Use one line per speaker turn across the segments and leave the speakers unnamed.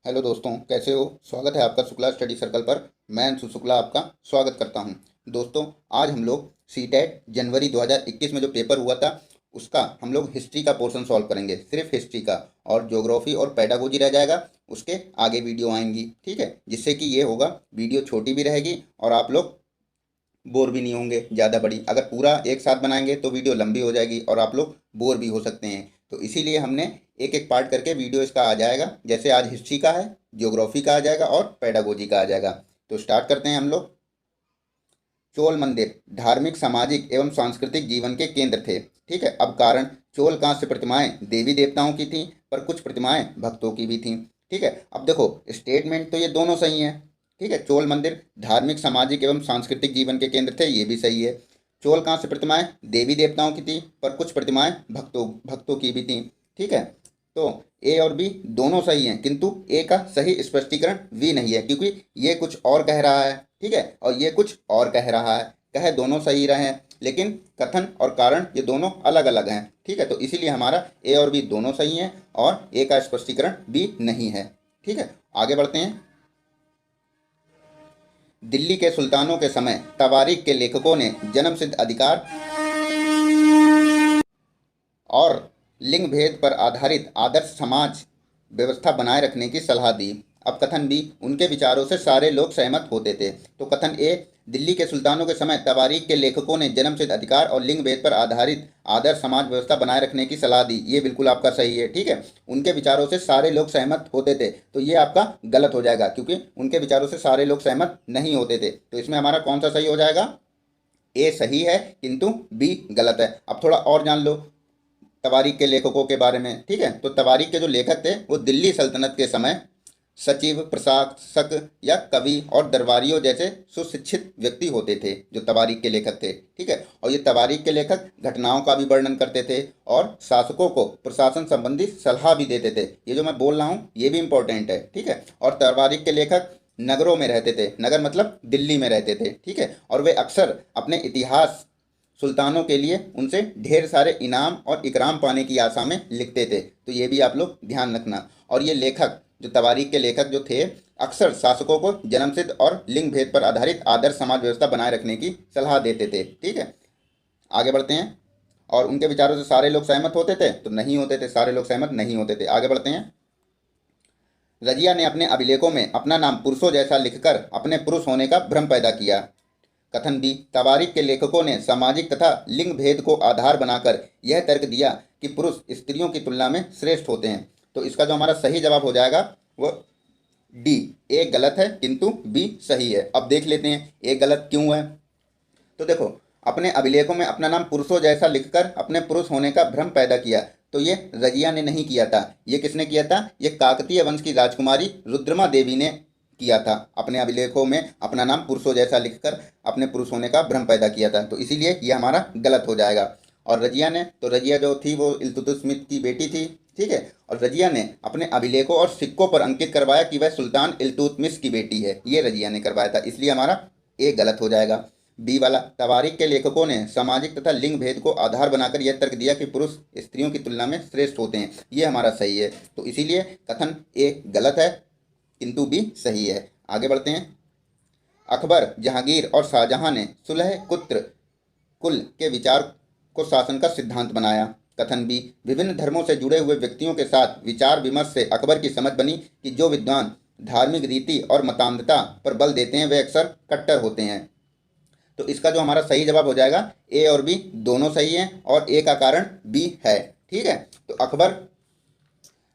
Hello दोस्तों, कैसे हो। स्वागत है आपका शुक्ला स्टडी सर्कल पर। मैं अंशु शुक्ला आपका स्वागत करता हूं। दोस्तों, आज हम लोग सीटेट जनवरी 2021 में जो पेपर हुआ था उसका हम लोग हिस्ट्री का पोर्शन सॉल्व करेंगे, सिर्फ हिस्ट्री का। और ज्योग्राफी और पेडागोजी रह जाएगा, उसके आगे वीडियो आएंगी। ठीक है, जिससे कि ये होगा, वीडियो छोटी भी रहेगी और आप लोग बोर भी नहीं होंगे ज़्यादा बड़ी। अगर पूरा एक साथ बनाएंगे तो वीडियो लंबी हो जाएगी और आप लोग बोर भी हो सकते हैं। तो इसीलिए हमने एक एक पार्ट करके वीडियो इसका आ जाएगा। जैसे आज हिस्ट्री का है, ज्योग्राफी का आ जाएगा और पेडागोजी का आ जाएगा। तो स्टार्ट करते हैं हम लोग। चोल मंदिर धार्मिक, सामाजिक एवं सांस्कृतिक जीवन के केंद्र थे। ठीक है, अब कारण, चोल कांस्य प्रतिमाएं देवी देवताओं की थीं, पर कुछ प्रतिमाएं भक्तों की भी थीं। ठीक है, अब देखो, स्टेटमेंट तो ये दोनों सही हैं। ठीक है, चोल मंदिर धार्मिक, सामाजिक एवं सांस्कृतिक जीवन के केंद्र थे, ये भी सही है। चोल कांस्य प्रतिमाएं देवी देवताओं की थी, पर कुछ प्रतिमाएं भक्तों भक्तों की भी थीं। ठीक है, तो ए और बी दोनों सही हैं, किंतु ए का सही स्पष्टीकरण बी नहीं है, क्योंकि ये कुछ और कह रहा है। ठीक है, और ये कुछ और कह रहा है। कहे दोनों सही रहे हैं, लेकिन कथन और कारण ये दोनों अलग अलग हैं। ठीक है, तो इसीलिए हमारा ए और बी दोनों सही हैं और ए का स्पष्टीकरण बी नहीं है। ठीक है, आगे बढ़ते हैं। दिल्ली के सुल्तानों के समय तवारीख के लेखकों ने जन्मसिद्ध अधिकार और लिंग भेद पर आधारित आदर्श समाज व्यवस्था बनाए रखने की सलाह दी। अब कथन बी, उनके विचारों से सारे लोग सहमत होते थे। तो कथन ए, दिल्ली के सुल्तानों के समय तवारीख के लेखकों ने जन्मसिद्ध अधिकार और लिंग भेद पर आधारित आदर्श समाज व्यवस्था बनाए रखने की सलाह दी, ये बिल्कुल आपका सही है। ठीक है, उनके विचारों से सारे लोग सहमत होते थे, तो ये आपका गलत हो जाएगा, क्योंकि उनके विचारों से सारे लोग सहमत नहीं होते थे। तो इसमें हमारा कौन सा सही हो जाएगा? ए सही है, किंतु बी गलत है। अब थोड़ा और जान लो तवारीख के लेखकों के बारे में। ठीक है, तो तवारीख के जो लेखक थे वो दिल्ली सल्तनत के समय सचिव, प्रशासक या कवि और दरबारियों जैसे सुशिक्षित व्यक्ति होते थे, जो तवारीख के लेखक थे। ठीक है, और ये तवारीख के लेखक घटनाओं का भी वर्णन करते थे और शासकों को प्रशासन संबंधी सलाह भी देते थे। ये जो मैं बोल रहा हूँ ये भी इंपॉर्टेंट है। ठीक है, और तवारीख के लेखक नगरों में रहते थे, नगर मतलब दिल्ली में रहते थे। ठीक है, और वे अक्सर अपने इतिहास सुल्तानों के लिए उनसे ढेर सारे इनाम और इकराम पाने की आशा में लिखते थे। तो ये भी आप लोग ध्यान रखना। और ये लेखक, जो तवारीख के लेखक जो थे, अक्सर शासकों को जन्मसिद्ध और लिंग भेद पर आधारित आदर्श समाज व्यवस्था बनाए रखने की सलाह देते थे। ठीक है, आगे बढ़ते हैं। और उनके विचारों से सारे लोग सहमत होते थे? तो नहीं होते थे, सारे लोग सहमत नहीं होते थे। आगे बढ़ते हैं। रजिया ने अपने अभिलेखों में अपना नाम पुरुषों जैसा लिखकर अपने पुरुष होने का भ्रम पैदा किया। कथन बी, तवारीख के लेखकों ने सामाजिक तथा लिंग भेद को आधार बनाकर यह तर्क दिया कि पुरुष स्त्रियों की तुलना में श्रेष्ठ होते हैं। तो इसका जो हमारा सही जवाब हो जाएगा वो डी। ए गलत है, किंतु बी सही है। अब देख लेते हैं ए गलत क्यों है। तो देखो, अपने अभिलेखों में अपना नाम पुरुषों जैसा लिखकर अपने पुरुष होने का भ्रम पैदा किया, तो ये रजिया ने नहीं किया था। ये किसने किया था? ये काकतीय वंश की राजकुमारी रुद्रमा देवी ने किया था। अपने अभिलेखों में अपना नाम पुरुषों जैसा लिखकर अपने पुरुष होने का भ्रम पैदा किया था, तो इसीलिए ये हमारा गलत हो जाएगा। और रजिया ने, तो रजिया जो थी वो इल्तुतमिश की बेटी थी। ठीक है, और रजिया ने अपने अभिलेखों और सिक्कों पर अंकित करवाया कि वह सुल्तान इल्तुतमिश की बेटी है। ये रजिया ने करवाया था, इसलिए हमारा ए गलत हो जाएगा। बी वाला, तवारीख के लेखकों ने सामाजिक तथा लिंग भेद को आधार बनाकर यह तर्क दिया कि पुरुष स्त्रियों की तुलना में श्रेष्ठ होते हैं, ये हमारा सही है। तो इसीलिए कथन ए गलत है, किंतु बी सही है। आगे बढ़ते हैं। अकबर, जहांगीर और शाहजहां ने सुलह कुत्र कुल के विचार को शासन का सिद्धांत बनाया। कथन बी, विभिन्न धर्मों से जुड़े हुए व्यक्तियों के साथ विचार विमर्श से अकबर की समझ बनी कि जो विद्वान धार्मिक रीति और मतान्धता पर बल देते हैं वे अक्सर कट्टर होते हैं। तो इसका जो हमारा सही जवाब हो जाएगा, ए और बी दोनों सही हैं और ए का कारण बी है। ठीक है, तो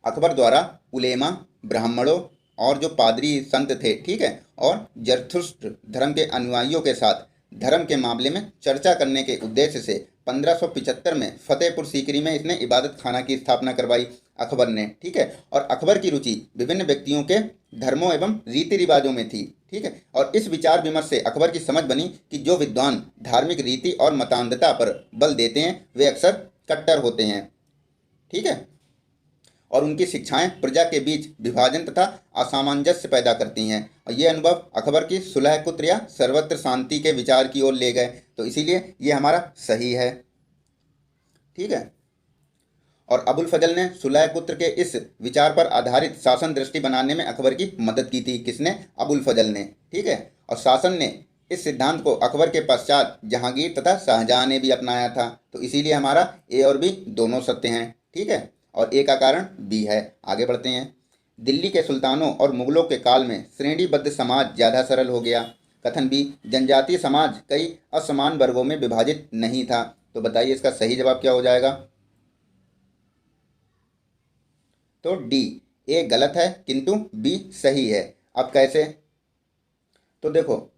अकबर द्वारा उलेमा, ब्राह्मणों और जो पादरी संत थे, ठीक है, और जरथुस्त्र धर्म के अनुयायियों के साथ धर्म के मामले में चर्चा करने के उद्देश्य से 1575 में फतेहपुर सीकरी में इसने इबादत खाना की स्थापना करवाई अकबर ने। ठीक है, और अकबर की रुचि विभिन्न व्यक्तियों के धर्मों एवं रीति रिवाजों में थी। ठीक है, और इस विचार विमर्श से अकबर की समझ बनी कि जो विद्वान धार्मिक रीति और मतान्धता पर बल देते हैं वे अक्सर कट्टर होते हैं। ठीक है, और उनकी शिक्षाएं प्रजा के बीच विभाजन तथा असामंजस्य पैदा करती हैं। और ये अनुभव अकबर की सुलह कुत्र या सर्वत्र शांति के विचार की ओर ले गए, तो इसीलिए ये हमारा सही है। ठीक है, और अबुल फजल ने सुलह कुत्र के इस विचार पर आधारित शासन दृष्टि बनाने में अकबर की मदद की थी। किसने? अबुल फजल ने। ठीक है। और शासन ने इस सिद्धांत को अकबर के पश्चात जहांगीर तथा शाहजहां ने भी अपनाया था। तो इसीलिए हमारा ए और बी दोनों सत्य हैं। ठीक है। और ए का कारण बी है। आगे बढ़ते हैं। दिल्ली के सुल्तानों और मुगलों के काल में श्रेणीबद्ध समाज ज़्यादा सरल हो गया। कथन बी, जनजातीय समाज कई असमान वर्गों में विभाजित नहीं था। तो बताइए इसका सही जवाब क्या हो जाएगा? तो डी, ए गलत है किंतु बी सही है। अब कैसे? तो देखो,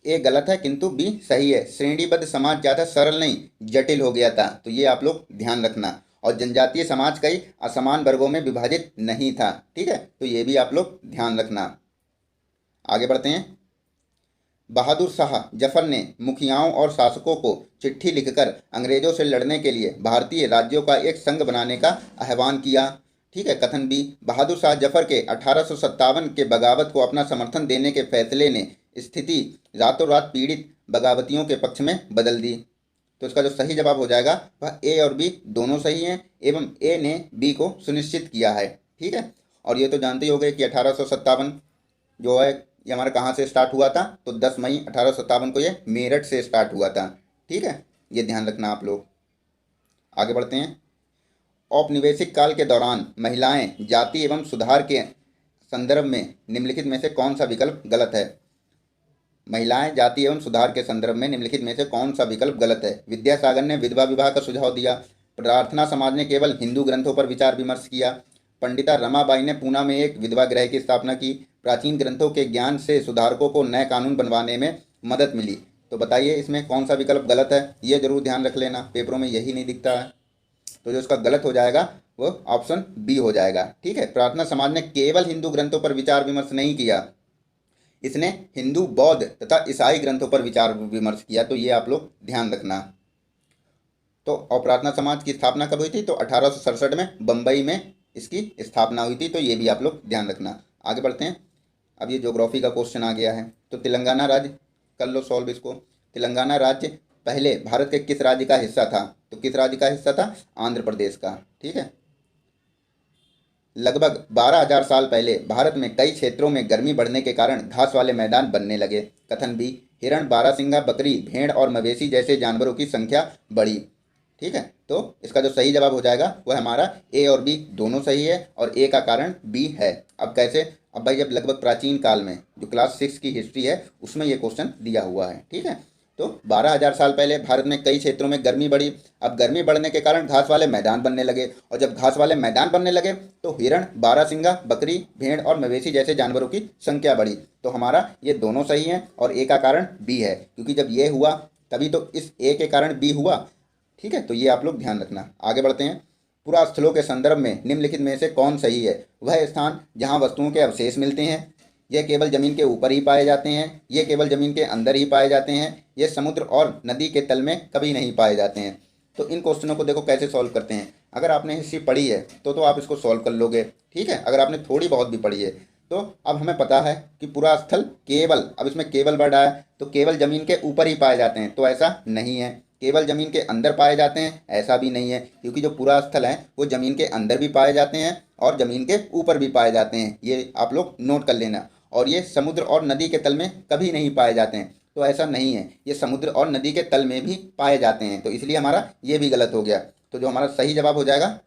ए गलत है किंतु बी सही है। श्रेणीबद्ध समाज ज़्यादा सरल नहीं जटिल हो गया था, तो ये आप लोग ध्यान रखना। और जनजातीय समाज कई असमान वर्गों में विभाजित नहीं था। ठीक है, तो ये भी आप लोग ध्यान रखना। आगे बढ़ते हैं। बहादुर शाह जफर ने मुखियाओं और शासकों को चिट्ठी लिखकर अंग्रेजों से लड़ने के लिए भारतीय राज्यों का एक संघ बनाने का आह्वान किया। ठीक है। कथन बी, बहादुर शाह जफर के 1857 के बगावत को अपना समर्थन देने के फैसले ने स्थिति रातों रात पीड़ित बगावतियों के पक्ष में बदल दी। तो इसका जो सही जवाब हो जाएगा वह ए और बी दोनों सही हैं, एवं ए ने बी को सुनिश्चित किया है। ठीक है। और ये तो जानते ही हो गए कि 1857 जो है ये हमारा कहाँ से स्टार्ट हुआ था? तो 10 मई 1857 को ये मेरठ से स्टार्ट हुआ था। ठीक है, ये ध्यान रखना आप लोग। आगे बढ़ते हैं। औपनिवेशिक काल के दौरान महिलाएं जाति एवं सुधार के संदर्भ में निम्नलिखित में से कौन सा विकल्प गलत है? महिलाएं जाति एवं सुधार के संदर्भ में निम्नलिखित में से कौन सा विकल्प गलत है? विद्यासागर ने विधवा विवाह का सुझाव दिया। प्रार्थना समाज ने केवल हिंदू ग्रंथों पर विचार विमर्श किया। पंडिता रमाबाई ने पूना में एक विधवा गृह की स्थापना की। प्राचीन ग्रंथों के ज्ञान से सुधारकों को नए कानून बनवाने में मदद मिली। तो बताइए इसमें कौन सा विकल्प गलत है? ये जरूर ध्यान रख लेना, पेपरों में यही नहीं दिखता है। तो जो इसका गलत हो जाएगा वो ऑप्शन बी हो जाएगा। ठीक है, प्रार्थना समाज ने केवल हिंदू ग्रंथों पर विचार विमर्श नहीं किया, इसने हिंदू, बौद्ध तथा ईसाई ग्रंथों पर विचार विमर्श किया। तो ये आप लोग ध्यान रखना। तो और प्रार्थना समाज की स्थापना कब हुई थी? तो 1867 में बम्बई में इसकी स्थापना हुई थी। तो ये भी आप लोग ध्यान रखना। आगे बढ़ते हैं। अब ये ज्योग्राफी का क्वेश्चन आ गया है, तो तेलंगाना राज्य कर लो सॉल्व इसको। तेलंगाना राज्य पहले भारत के किस राज्य का हिस्सा था? तो किस राज्य का हिस्सा था? आंध्र प्रदेश का। ठीक है। लगभग 12,000 साल पहले भारत में कई क्षेत्रों में गर्मी बढ़ने के कारण घास वाले मैदान बनने लगे। कथन बी, हिरण, बारहसिंगा, बकरी, भेड़ और मवेशी जैसे जानवरों की संख्या बढ़ी। ठीक है, तो इसका जो सही जवाब हो जाएगा वह हमारा ए और बी दोनों सही है, और ए का कारण बी है। अब कैसे? अब भाई जब लगभग प्राचीन काल में जो क्लास 6 की हिस्ट्री है उसमें ये क्वेश्चन दिया हुआ है। ठीक है, तो 12,000 साल पहले भारत में कई क्षेत्रों में गर्मी बढ़ी। अब गर्मी बढ़ने के कारण घास वाले मैदान बनने लगे, और जब घास वाले मैदान बनने लगे तो हिरण, बारहसिंगा, बकरी, भेड़ और मवेशी जैसे जानवरों की संख्या बढ़ी। तो हमारा ये दोनों सही हैं, और ए का कारण बी है, क्योंकि जब ये हुआ तभी तो इस ए के कारण बी हुआ। ठीक है, तो ये आप लोग ध्यान रखना। आगे बढ़ते हैं। पुरास्थलों के संदर्भ में निम्नलिखित में से कौन सही है? वह स्थान जहाँ वस्तुओं के अवशेष मिलते हैं, यह केवल जमीन के ऊपर ही पाए जाते हैं, ये केवल जमीन के अंदर ही पाए जाते हैं, ये समुद्र और नदी के तल में कभी नहीं पाए जाते हैं। तो इन क्वेश्चनों को देखो कैसे सॉल्व करते हैं। अगर आपने हिस्ट्री पढ़ी है तो आप इसको सॉल्व कर लोगे। ठीक है, अगर आपने थोड़ी बहुत भी पढ़ी है तो अब हमें पता है कि पुरास्थल केवल, अब इसमें केवल वर्ड आया, तो केवल जमीन के ऊपर ही पाए जाते हैं, तो ऐसा नहीं है। केवल जमीन के अंदर पाए जाते हैं, ऐसा भी नहीं है, क्योंकि जो पुरास्थल हैं वो जमीन के अंदर भी पाए जाते हैं और जमीन के ऊपर भी पाए जाते हैं। ये आप लोग नोट कर लेना। और ये समुद्र और नदी के तल में कभी नहीं पाए जाते हैं, तो ऐसा नहीं है, ये समुद्र और नदी के तल में भी पाए जाते हैं। तो इसलिए हमारा ये भी गलत हो गया। तो जो हमारा सही जवाब हो जाएगा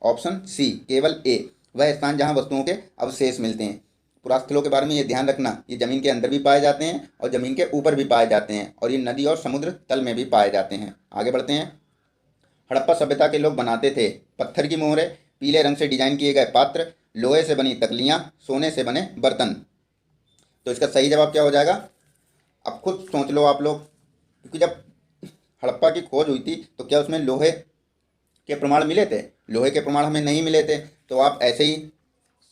ऑप्शन सी, केवल ए, वह स्थान जहाँ वस्तुओं के अवशेष मिलते हैं। पुरास्थलों के बारे में ये ध्यान रखना, ये ज़मीन के अंदर भी पाए जाते हैं और ज़मीन के ऊपर भी पाए जाते हैं, और ये नदी और समुद्र तल में भी पाए जाते हैं। आगे बढ़ते हैं। हड़प्पा सभ्यता के लोग बनाते थे पत्थर की मोहरें, पीले रंग से डिजाइन किए गए पात्र, लोहे से बनी तकलियाँ, सोने से बने बर्तन। तो इसका सही जवाब क्या हो जाएगा? अब खुद सोच लो आप लोग, क्योंकि जब हड़प्पा की खोज हुई थी तो क्या उसमें लोहे के प्रमाण मिले थे? लोहे के प्रमाण हमें नहीं मिले थे। तो आप ऐसे ही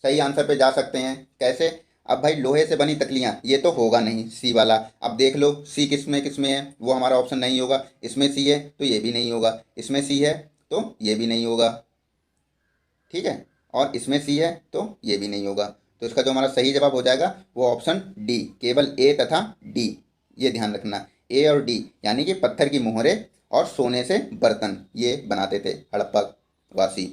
सही आंसर पे जा सकते हैं। कैसे? अब भाई लोहे से बनी तकलियाँ, ये तो होगा नहीं, सी वाला। अब देख लो सी किस में है, वो हमारा ऑप्शन नहीं होगा। इसमें सी है तो ये भी नहीं होगा, इसमें सी है तो ये भी नहीं होगा। ठीक है, और इसमें सी है तो ये भी नहीं होगा। तो इसका जो हमारा सही जवाब हो जाएगा वो ऑप्शन डी, केवल ए तथा डी। ये ध्यान रखना, ए और डी, यानी कि पत्थर की मोहरें और सोने से बर्तन ये बनाते थे हड़प्पा वासी।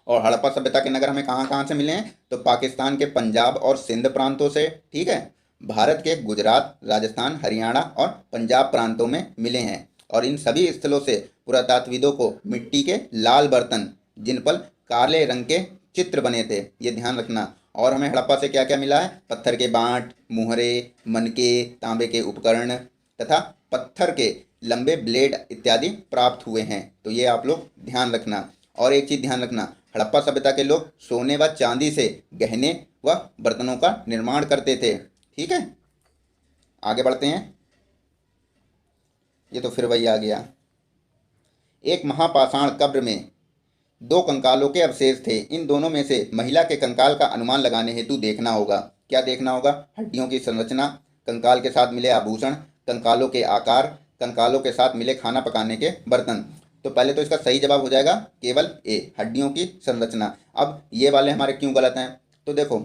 और हड़प्पा सभ्यता के नगर हमें कहाँ कहाँ से मिले हैं? तो पाकिस्तान के पंजाब और सिंध प्रांतों से, ठीक है, भारत के गुजरात, राजस्थान, हरियाणा और पंजाब प्रांतों में मिले हैं। और इन सभी स्थलों से पुरातात्विदों को मिट्टी के लाल बर्तन जिन पर काले रंग के चित्र बने थे, ये ध्यान रखना। और हमें हड़प्पा से क्या क्या मिला है? पत्थर के बांट, मुहरे, मनके, तांबे के उपकरण तथा पत्थर के लंबे ब्लेड इत्यादि प्राप्त हुए हैं। तो ये आप लोग ध्यान रखना। और एक चीज़ ध्यान रखना, हड़प्पा सभ्यता के लोग सोने व चांदी से गहने व बर्तनों का निर्माण करते थे। ठीक है, आगे बढ़ते हैं। ये तो फिर वही आ गया। एक महापाषाण कब्र में दो कंकालों के अवशेष थे। इन दोनों में से महिला के कंकाल का अनुमान लगाने हेतु देखना होगा। क्या देखना होगा? हड्डियों की संरचना, कंकाल के साथ मिले आभूषण, कंकालों के आकार, कंकालों के साथ मिले खाना पकाने के बर्तन। तो पहले तो इसका सही जवाब हो जाएगा केवल ए, हड्डियों की संरचना। अब ये वाले हमारे क्यों गलत हैं? तो देखो,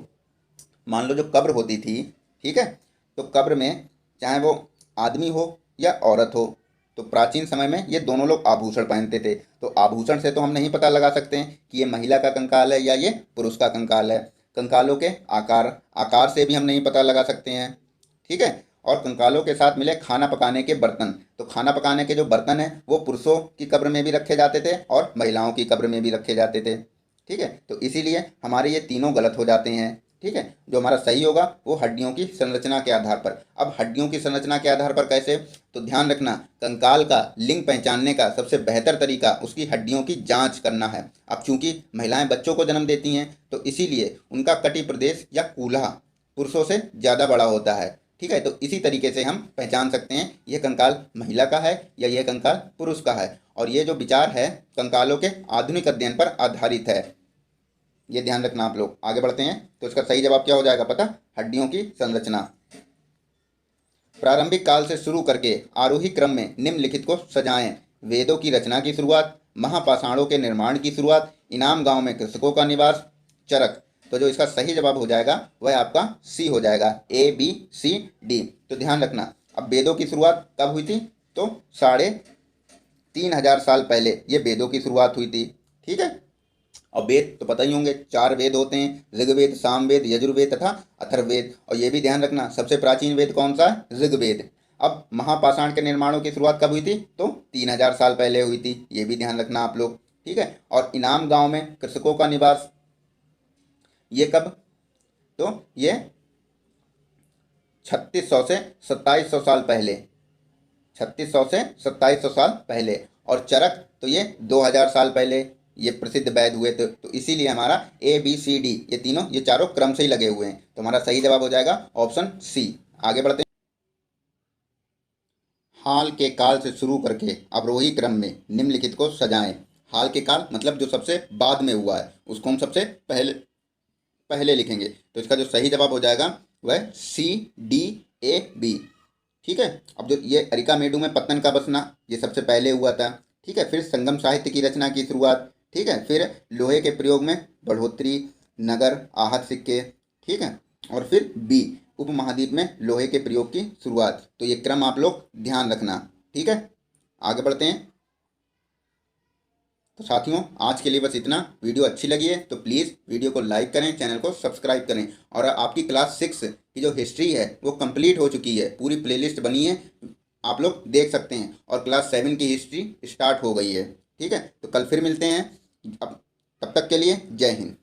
मान लो जो कब्र होती थी, ठीक है, तो कब्र में चाहे वो आदमी हो या औरत हो, तो प्राचीन समय में ये दोनों लोग आभूषण पहनते थे। तो आभूषण से तो हम नहीं पता लगा सकते हैं कि ये महिला का कंकाल है या ये पुरुष का कंकाल है। कंकालों के आकार, आकार से भी हम नहीं पता लगा सकते हैं, ठीक है। और कंकालों के साथ मिले खाना पकाने के बर्तन, तो खाना पकाने के जो बर्तन हैं वो पुरुषों की कब्र में भी रखे जाते थे और महिलाओं की कब्र में भी रखे जाते थे, ठीक है। तो इसीलिए हमारे ये तीनों गलत हो जाते हैं, ठीक है। जो हमारा सही होगा वो हड्डियों की संरचना के आधार पर। अब हड्डियों की संरचना के आधार पर कैसे? तो ध्यान रखना, कंकाल का लिंग पहचानने का सबसे बेहतर तरीका उसकी हड्डियों की जांच करना है। अब चूंकि महिलाएं बच्चों को जन्म देती हैं, तो इसीलिए उनका कटी प्रदेश या कूल्हा पुरुषों से ज़्यादा बड़ा होता है, ठीक है। तो इसी तरीके से हम पहचान सकते हैं यह कंकाल महिला का है या यह कंकाल पुरुष का है। और ये जो विचार है कंकालों के आधुनिक अध्ययन पर आधारित है, ये ध्यान रखना आप लोग। आगे बढ़ते हैं, तो इसका सही जवाब क्या हो जाएगा पता? हड्डियों की संरचना। प्रारंभिक काल से शुरू करके आरोही क्रम में निम्नलिखित को सजाएं। वेदों की रचना की शुरुआत, महापाषाणों के निर्माण की शुरुआत, इनाम गांव में कृषकों का निवास, चरक। तो जो इसका सही जवाब हो जाएगा वह आपका सी हो जाएगा, ए बी सी डी। तो ध्यान रखना, अब वेदों की शुरुआत कब हुई थी? तो 3,500 साल पहले ये वेदों की शुरुआत हुई थी, ठीक है। और वेद तो पता ही होंगे, 4 वेद होते हैं, ऋग्वेद, सामवेद, यजुर्वेद तथा अथर्ववेद। और ये भी ध्यान रखना, सबसे प्राचीन वेद कौन सा है? ऋग्वेद। अब महापाषाण के निर्माणों की शुरुआत कब हुई थी? तो 3,000 साल पहले हुई थी, ये भी ध्यान रखना आप लोग, ठीक है। और इनाम गांव में कृषकों का निवास, ये कब? तो ये 3600 से 2700 साल पहले, 3600 से 2700 साल पहले। और चरक तो ये 2000 साल पहले ये प्रसिद्ध वैद्य हुए थे। तो इसीलिए हमारा ए बी सी डी ये तीनों, ये चारों क्रम से ही लगे हुए हैं। तो हमारा सही जवाब हो जाएगा ऑप्शन सी। आगे बढ़ते हैं। हाल के काल से शुरू करके अवरोही क्रम में निम्नलिखित को सजाएं। हाल के काल मतलब जो सबसे बाद में हुआ है उसको हम सबसे पहले पहले लिखेंगे। तो इसका जो सही जवाब हो जाएगा वह सी डी ए बी, ठीक है। अब जो ये अरिकामेडु में पत्तन का बसना, ये सबसे पहले हुआ था, ठीक है। फिर संगम साहित्य की रचना की शुरुआत, ठीक है। फिर लोहे के प्रयोग में बढ़ोतरी, नगर, आहत सिक्के, ठीक है। और फिर बी, उपमहाद्वीप में लोहे के प्रयोग की शुरुआत। तो ये क्रम आप लोग ध्यान रखना, ठीक है। आगे बढ़ते हैं। तो साथियों, आज के लिए बस इतना। वीडियो अच्छी लगी है तो प्लीज़ वीडियो को लाइक करें, चैनल को सब्सक्राइब करें। और आपकी क्लास 6 की जो हिस्ट्री है वो कंप्लीट हो चुकी है, पूरी प्लेलिस्ट बनी है, आप लोग देख सकते हैं। और क्लास 7 की हिस्ट्री स्टार्ट हो गई है, ठीक है। तो कल फिर मिलते हैं, अब तब तक के लिए जय हिंद।